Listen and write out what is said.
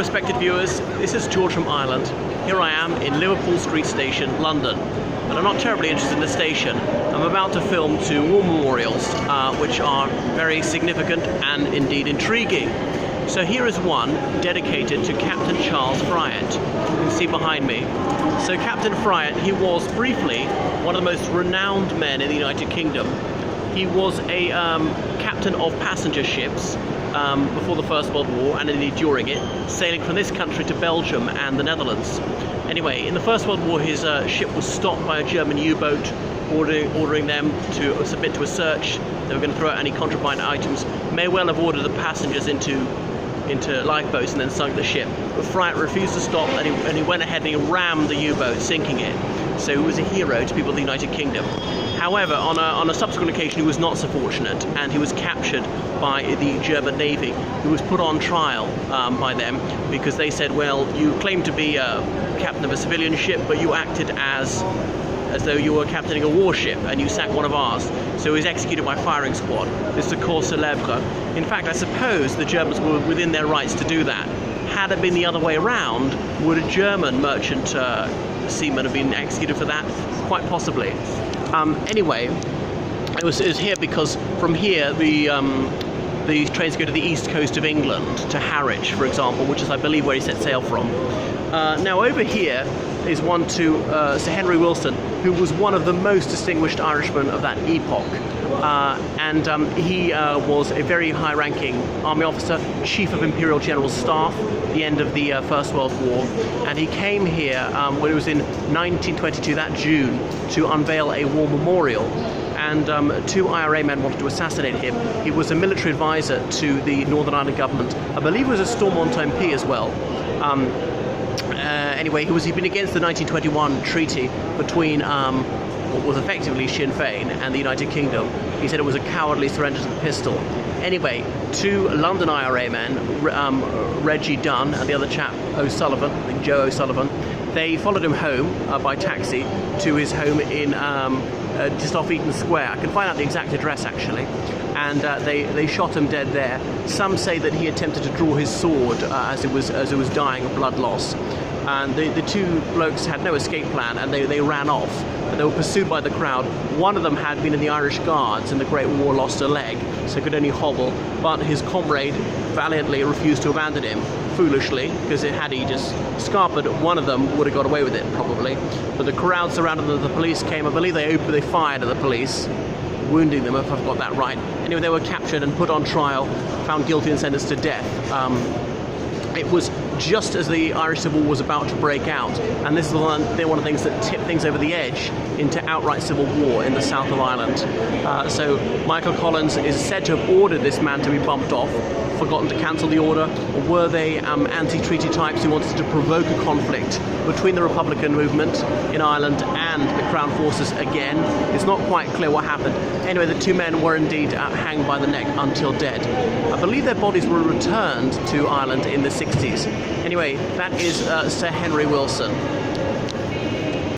respected viewers, this is George from Ireland. Here I am in Liverpool Street Station, London. But I'm not terribly interested in the station. I'm about to film two war memorials, which are very significant and indeed intriguing. So here is one dedicated to Captain Charles Fryatt. You can see behind me. So Captain Fryatt, he was briefly one of the most renowned men in the United Kingdom. He was a captain of passenger ships before the First World War and indeed during it, sailing from this country to Belgium and the Netherlands. Anyway, in the First World War his ship was stopped by a German U-boat, ordering them to submit to a search. They were going to throw out any contraband items. May well have ordered the passengers into lifeboats and then sunk the ship. But Fryatt refused to stop, and he went ahead and he rammed the U-boat, sinking it. So he was a hero to people of the United Kingdom. However, on a subsequent occasion he was not so fortunate, and he was captured by the German Navy. He was put on trial by them because they said, well, you claim to be a captain of a civilian ship, but you acted as though you were captaining a warship and you sank one of ours. So he was executed by firing squad. This is a cause célèbre. In fact, I suppose the Germans were within their rights to do that. Had it been the other way around, would a German merchant seaman have been executed for that? Quite possibly. Anyway, it was here because from here the trains go to the east coast of England, to Harwich, for example, which is, I believe, where he set sail from. Now over here is one to Sir Henry Wilson, who was one of the most distinguished Irishmen of that epoch. He was a very high-ranking army officer, Chief of Imperial General Staff at the end of the First World War, and he came here when it was in 1922, that June, to unveil a war memorial. And two IRA men wanted to assassinate him. He was a military advisor to the Northern Ireland government. I believe he was a Stormont MP as well. Anyway, he'd been against the 1921 treaty between what was effectively Sinn Féin and the United Kingdom. He said it was a cowardly surrender to the pistol. Anyway, two London IRA men, Reggie Dunn and the other chap, O'Sullivan, I think Joe O'Sullivan, they followed him home by taxi to his home in just off Eaton Square. I can find out the exact address actually. And they shot him dead there. Some say that he attempted to draw his sword as it was dying of blood loss. And the two blokes had no escape plan, and they ran off. They were pursued by the crowd. One of them had been in the Irish Guards in the Great War, lost a leg, so could only hobble. But his comrade valiantly refused to abandon him, foolishly, because had he just scarpered, one of them would have got away with it, probably. But the crowd surrounded them, the police came. I believe they fired at the police, wounding them, if I've got that right. Anyway, they were captured and put on trial, found guilty and sentenced to death. It was just as the Irish Civil War was about to break out, and this is one of the things that tipped things over the edge into outright civil war in the south of Ireland. So Michael Collins is said to have ordered this man to be bumped off, forgotten to cancel the order, or were they anti-treaty types who wanted to provoke a conflict between the Republican movement in Ireland and the Crown Forces again? It's not quite clear what happened. Anyway, the two men were indeed hanged by the neck until dead. I believe their bodies were returned to Ireland in the 60s. Anyway, that is Sir Henry Wilson.